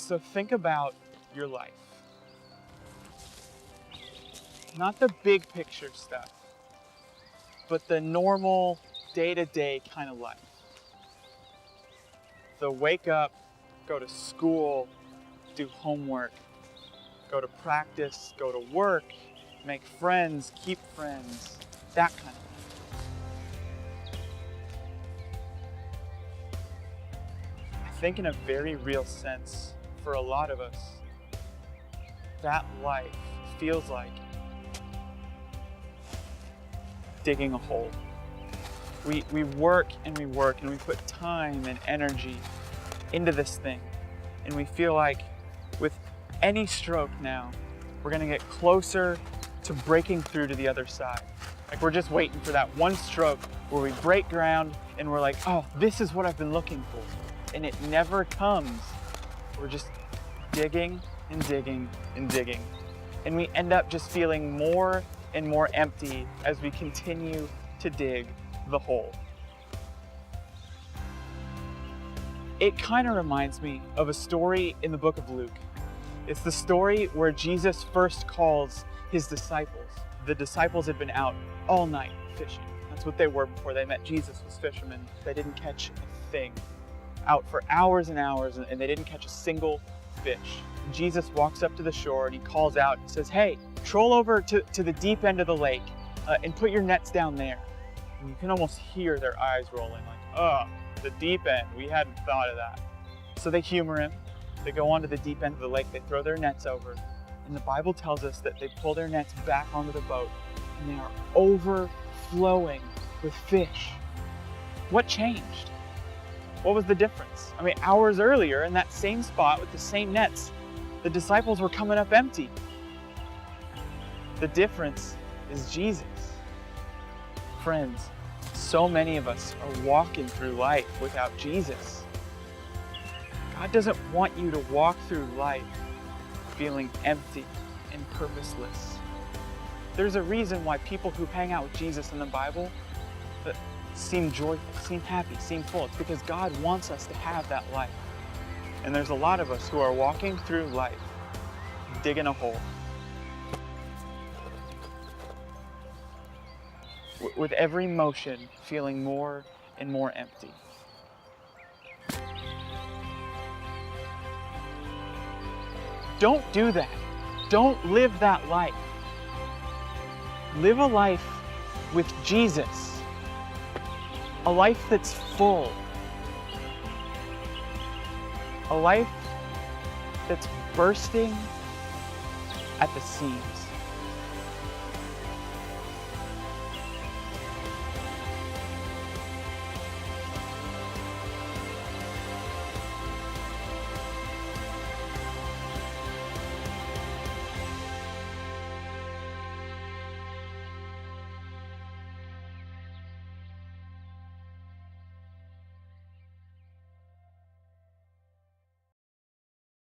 So think about your life. Not the big picture stuff, but the normal day-to-day kind of life. The wake up, go to school, do homework, go to practice, go to work, make friends, keep friends, that kind of life. I think in a very real sense, for a lot of us, that life feels like digging a hole. We work and we work and we put time and energy into this thing. And we feel like with any stroke now, we're gonna get closer to breaking through to the other side. Like we're just waiting for that one stroke where we break ground and we're like, oh, this is what I've been looking for. And it never comes. We're just digging and digging and digging. And we end up just feeling more and more empty as we continue to dig the hole. It kind of reminds me of a story in the book of Luke. It's the story where Jesus first calls his disciples. The disciples had been out all night fishing. That's what they were before they met Jesus, was fishermen. They didn't catch a thing. Out for hours and hours, and they didn't catch a single fish. Jesus walks up to the shore and he calls out and says, hey, troll over to the deep end of the lake and put your nets down there. And you can almost hear their eyes rolling like, oh, the deep end, we hadn't thought of that. So they humor him. They go onto the deep end of the lake, they throw their nets over, and the Bible tells us that they pull their nets back onto the boat and they are overflowing with fish. What changed? What was the difference? I mean, hours earlier in that same spot with the same nets, the disciples were coming up empty. The difference is Jesus. Friends, so many of us are walking through life without Jesus. God doesn't want you to walk through life feeling empty and purposeless. There's a reason why people who hang out with Jesus in the Bible seem joyful, seem happy, seem full. It's because God wants us to have that life. And there's a lot of us who are walking through life, digging a hole. With every motion, feeling more and more empty. Don't do that. Don't live that life. Live a life with Jesus. A life that's full. A life that's bursting at the seams.